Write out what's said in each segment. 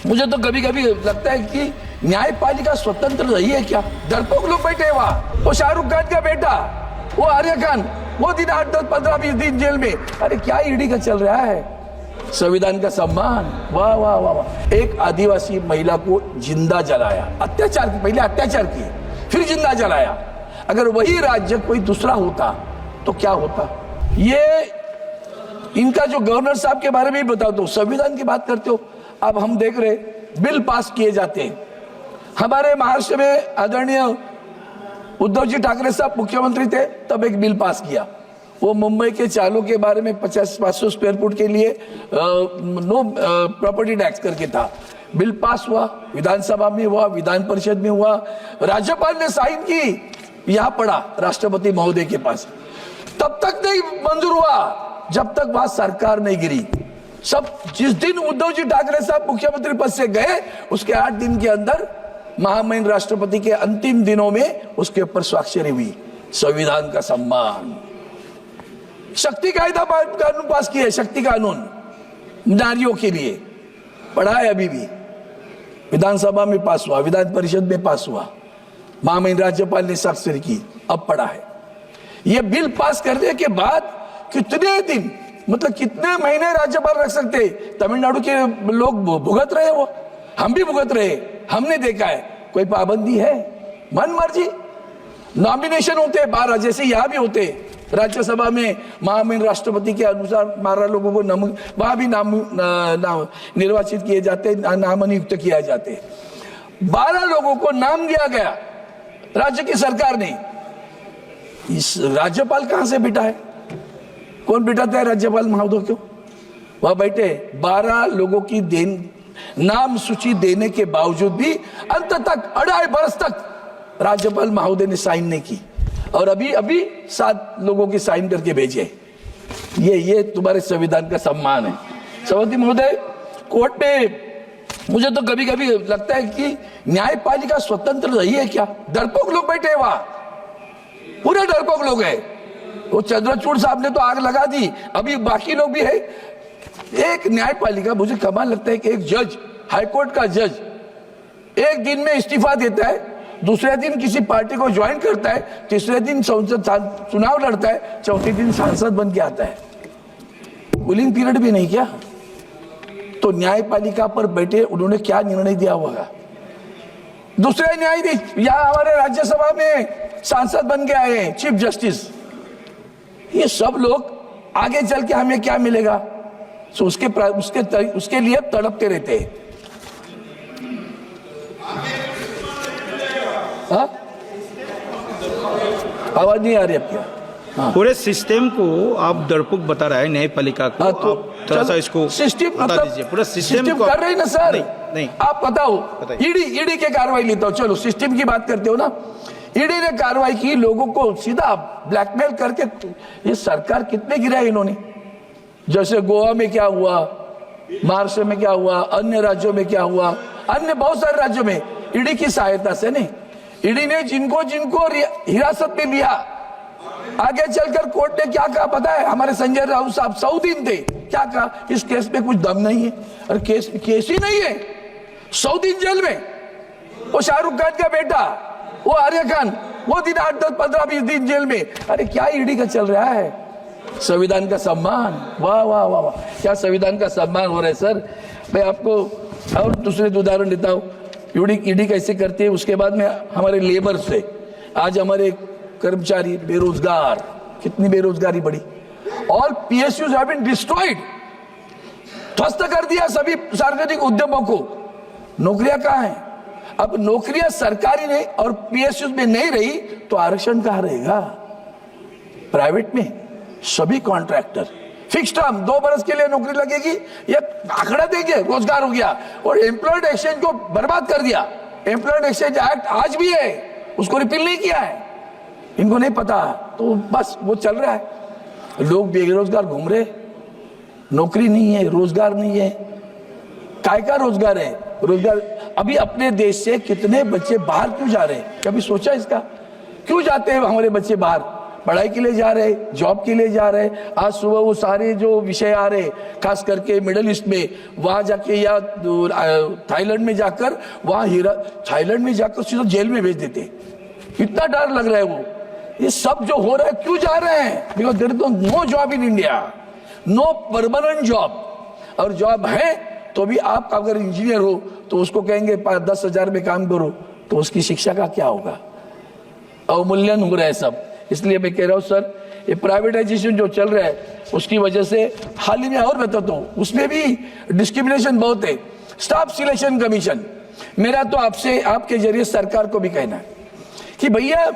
मुझे तो कभी कभी लगता है कि न्यायपालिका स्वतंत्र रही है क्या? डरपोक लोग बैठे हैं वहां। वो शाहरुख खान का बेटा, वो आर्य खान, वो दिन 8, 10, 15, 20 दिन जेल में। अरे क्या ईडी का चल रहा है? संविधान का सम्मान, वाह वाह वाह वाह। एक आदिवासी महिला को जिंदा जलाया, अत्याचार, पहले अत्याचार किए फिर जिंदा जलाया। अगर वही राज्य कोई दूसरा होता तो क्या होता? ये इनका जो गवर्नर साहब के बारे में भी बता दो, संविधान की बात करते हो। अब हम देख रहे बिल पास किए जाते हैं। हमारे महाराष्ट्र में आदरणीय उद्धव जी ठाकरे साहब मुख्यमंत्री थे, तब एक बिल पास किया। वो मुंबई के चालों के बारे में 50-500 स्क्वायर फुट के लिए नो प्रॉपर्टी टैक्स करके था। बिल पास हुआ, विधानसभा में हुआ, विधान परिषद में हुआ, राज्यपाल ने साइन की, यहां पड़ा राष्ट्रपति महोदय के पास। तब तक नहीं मंजूर हुआ जब तक वहां सरकार नहीं गिरी। सब जिस दिन उद्धव जी ठाकरे साहब मुख्यमंत्री पद से गए, उसके 8 दिन के अंदर महामहिम राष्ट्रपति के अंतिम दिनों में उसके ऊपर स्वाक्षरी हुई। संविधान का सम्मान। शक्ति कायदा कानून पास किया, शक्ति कानून नारियों के लिए पढ़ा है, अभी भी विधानसभा में पास हुआ, विधान परिषद में पास हुआ, महामहिम राज्यपाल ने स्वाक्षरी की, अब पढ़ा है। यह बिल पास करने के बाद कितने दिन, मतलब कितने महीने राज्यपाल रख सकते? तमिलनाडु के लोग भुगत रहे, वो हम भी भुगत रहे, हमने देखा है। कोई पाबंदी है? मन मर्जी नॉमिनेशन होते 12, जैसे यहां भी होते। राज्यसभा में महामहिम राष्ट्रपति के अनुसार 12 लोगों को वहां भी निर्वाचित किए जाते, नामनियुक्त किया जाते। 12 लोगों को नाम दिया गया राज्य की सरकार ने। इस राज्यपाल कहां से बिठा है? कौन बिठाता है राज्यपाल महोदय को? वहां बैठे 12 लोगों की नाम सूची देने के बावजूद भी अंत तक 2.5 बरस तक राज्यपाल महोदय ने साइन नहीं की, और अभी 7 लोगों की साइन करके भेजे। ये तुम्हारे संविधान का सम्मान है। सभापति महोदय, कोर्ट में मुझे तो कभी कभी लगता है कि न्यायपालिका स्वतंत्र रही है क्या? डरपोक लोग बैठे हैं वहां, पूरे डरपोक लोग हैं। वो चंद्रचूड़ साहब ने तो आग लगा दी, अभी बाकी लोग भी है। एक न्यायपालिका, मुझे कमाल लगता है कि एक जज, हाईकोर्ट का जज, एक दिन में इस्तीफा देता है, दूसरे दिन किसी पार्टी को ज्वाइन करता है, तीसरे दिन संसद चुनाव लड़ता है, चौथे दिन सांसद बन के आता है। कूलिंग पीरियड भी नहीं क्या? तो न्यायपालिका पर बैठे उन्होंने क्या निर्णय दिया होगा? दूसरे न्यायाधीश यहां हमारे राज्यसभा में सांसद बन के आए हैं, चीफ जस्टिस। ये सब लोग आगे चल के हमें क्या मिलेगा? तो उसके लिए तड़पते रहते हैं। आवाज नहीं आ रही आपकी? हाँ। पूरे सिस्टम को आप डरपोक बता रहे हैं न्यायपालिका को। हाँ, तो थोड़ा सा इसको सिस्टम बता दीजिए। पूरा सिस्टम को कर रहे ना सर? नहीं, आप बताओ। ईडी के कार्रवाई लेता हूं, चलो सिस्टम की बात करते हो ना। ईडी ने कार्रवाई की, लोगों को सीधा ब्लैकमेल करके। ये सरकार कितने गिराए इन्होंने? जैसे गोवा में क्या हुआ, महाराष्ट्र में क्या हुआ, अन्य राज्यों में क्या हुआ, अन्य बहुत सारे राज्यों में ईडी की सहायता से नहीं। ईडी ने जिनको हिरासत में लिया, आगे चलकर कोर्ट ने क्या कहा पता है? हमारे संजय राउत साहब 100 दिन थे, क्या कहा? इस केस में कुछ दम नहीं है। अरे केस ही नहीं है, 100 दिन जेल में। वो शाहरुख खान का बेटा, वो आर्य खान, वो दिन 8, 10, 15, 20 दिन जेल में। अरे क्या ईडी का चल रहा है? संविधान का सम्मान, वाह वाह वाह वाह, क्या संविधान का सम्मान हो रहा है सर। मैं आपको और दूसरे उदाहरण देता हूँ। ईडी कैसे करती है, उसके बाद में हमारे लेबर से आज हमारे कर्मचारी बेरोजगार, कितनी बेरोजगारी बढ़ी। All PSUs have been destroyed, ध्वस्त कर दिया सभी सार्वजनिक उद्यमों को। नौकरियां कहाँ हैं? अब नौकरियां सरकारी नहीं और PSUs में नहीं रही तो आरक्षण कहाँ रहेगा? प्राइवेट में सभी कॉन्ट्रैक्टर फिक्स टर्म 2 बरस के लिए नौकरी लगेगी, ये आंकड़ा देंगे, रोजगार हो गया। और एम्प्लॉयड एक्सचेंज को बर्बाद कर दिया। एम्प्लॉयड एक्सचेंज एक्ट आज भी है, उसको रिपील नहीं किया है, इनको नहीं पता, तो बस वो चल रहा है। लोग बेरोजगार घूम रहे, नौकरी नहीं है, रोजगार नहीं है। काय का रोजगार है? रोजगार अभी अपने देश से कितने बच्चे बाहर क्यों जा रहे हैं? कभी सोचा इसका? क्यों जाते हैं हमारे बच्चे बाहर? पढ़ाई के लिए जा रहे, जॉब के लिए जा रहे। आज सुबह वो सारे जो विषय आ रहे, खास करके मिडिल ईस्ट में, वहां जाके या थाईलैंड में जाकर, वहां थाईलैंड में जाकर सीधा जेल में भेज देते। इतना डर लग रहा है वो। ये सब जो हो रहा है क्यों जा रहे हैं? Because there is no job in India, no permanent job. और जॉब है तो भी आप अगर इंजीनियर हो तो उसको कहेंगे 10,000 में काम करो, तो उसकी शिक्षा का क्या होगा? अवमूल्यन हो रहा है सब। इसलिए मैं कह रहा हूं सर, ये प्राइवेटाइजेशन जो चल रहा है उसकी वजह से हाल ही में और बताता हूं, उसमें भी डिस्क्रिमिनेशन बहुत है। स्टाफ सिलेक्शन कमीशन, मेरा तो आपसे, आपके जरिए सरकार को भी कहना है कि भैया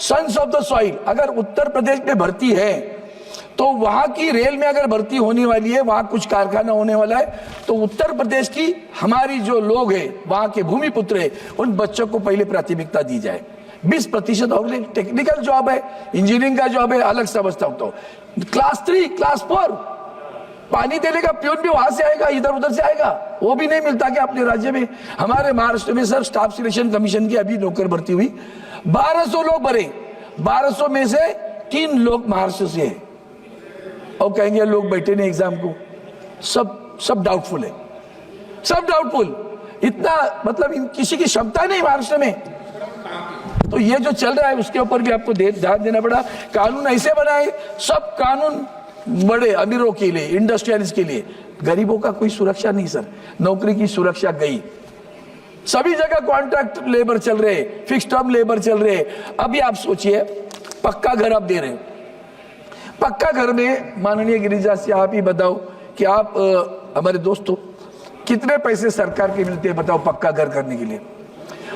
सन्स ऑफ द सॉइल, अगर उत्तर प्रदेश में भर्ती है तो वहां की रेल में अगर भर्ती होने वाली है, वहां कुछ कारखाना होने वाला है, तो उत्तर प्रदेश की हमारी जो लोग हैं, वहां के भूमिपुत्र है, उन बच्चों को पहले प्राथमिकता दी जाए। 20% और टेक्निकल जॉब है, इंजीनियरिंग का जॉब है, अलग समझता हूं। तो क्लास 3, क्लास 4 पानी देने का प्यून भी वहां से आएगा, इधर उधर से आएगा, वो भी नहीं मिलता क्या अपने राज्य में? हमारे महाराष्ट्र में सर स्टाफ सिलेक्शन कमीशन की अभी नौकर भर्ती हुई, 1200 लोग भरे, 1200 में से 3 लोग महाराष्ट्र से है। और कहेंगे लोग बैठे नहीं एग्जाम को, सब डाउटफुल है, सब डाउटफुल। इतना मतलब किसी की क्षमता नहीं महाराष्ट्र में। तो ये जो चल रहा है उसके ऊपर भी आपको ध्यान देना पड़ा। कानून ऐसे बनाए, सब कानून बड़े अमीरों के लिए, इंडस्ट्रियलिस्ट के लिए, गरीबों का कोई सुरक्षा नहीं सर। नौकरी की सुरक्षा गई, सभी जगह कॉन्ट्रैक्ट लेबर चल रहे, फिक्स टर्म लेबर चल रहे। अभी आप सोचिए, पक्का घर आप दे रहे हैं, पक्का घर में माननीय गिरिजा से आप ही बताओ कि आप हमारे दोस्तों कितने पैसे सरकार के मिलते हैं बताओ पक्का घर करने के लिए?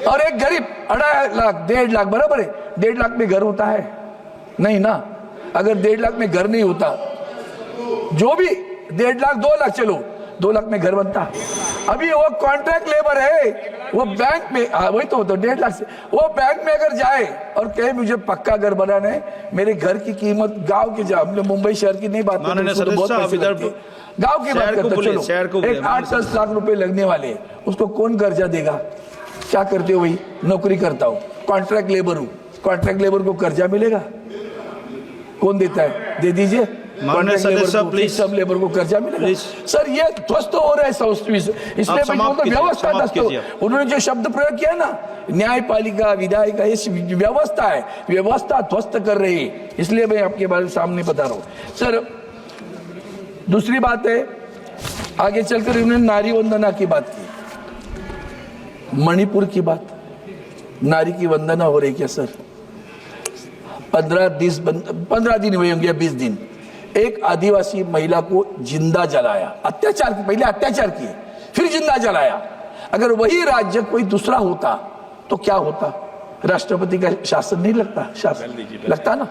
और एक गरीब 2.5 लाख 1.5 लाख बराबर है, 1.5 लाख में घर होता है? नहीं ना। अगर 1.5 लाख में घर नहीं होता, जो भी 1.5 लाख 2 लाख, चलो 2 लाख में घर बनता। अभी वो कॉन्ट्रैक्ट लेबर है, वो बैंक में, वही तो होता 1.5 लाख से, वो बैंक में अगर जाए और कहे मुझे पक्का घर बनाना है, मेरे घर की कीमत गांव की, हमने मुंबई शहर की नहीं बात करते, गांव की बात करते, चलो 8-10 लाख रुपए लगने वाले, उसको कौन कर्जा देगा? क्या करते हो भाई? नौकरी करता हूं, कॉन्ट्रैक्ट लेबर हूं, कॉन्ट्रैक्ट लेबर को कर्जा मिलेगा? कौन देता है? दे दीजिए सब लेबर को कर्जा मिलेगा। सर ये ध्वस्त हो रहा है, इसलिए व्यवस्था ध्वस्त। उन्होंने जो शब्द प्रयोग किया ना, न्यायपालिका, विधायिका, ये व्यवस्था है, व्यवस्था ध्वस्त कर रही है। इसलिए मैं आपके बारे में सामने बता रहा हूं। सर दूसरी बात है, आगे चलकर उन्होंने नारी वंदना की बात की, मणिपुर की बात, नारी की वंदना हो रही क्या सर? 15 दिन हुए होंगे, 20 दिन, एक आदिवासी महिला को जिंदा जलाया, अत्याचार, पहले अत्याचार किए फिर जिंदा जलाया। अगर वही राज्य कोई दूसरा होता तो क्या होता? राष्ट्रपति का शासन नहीं लगता? शासन लगता ना।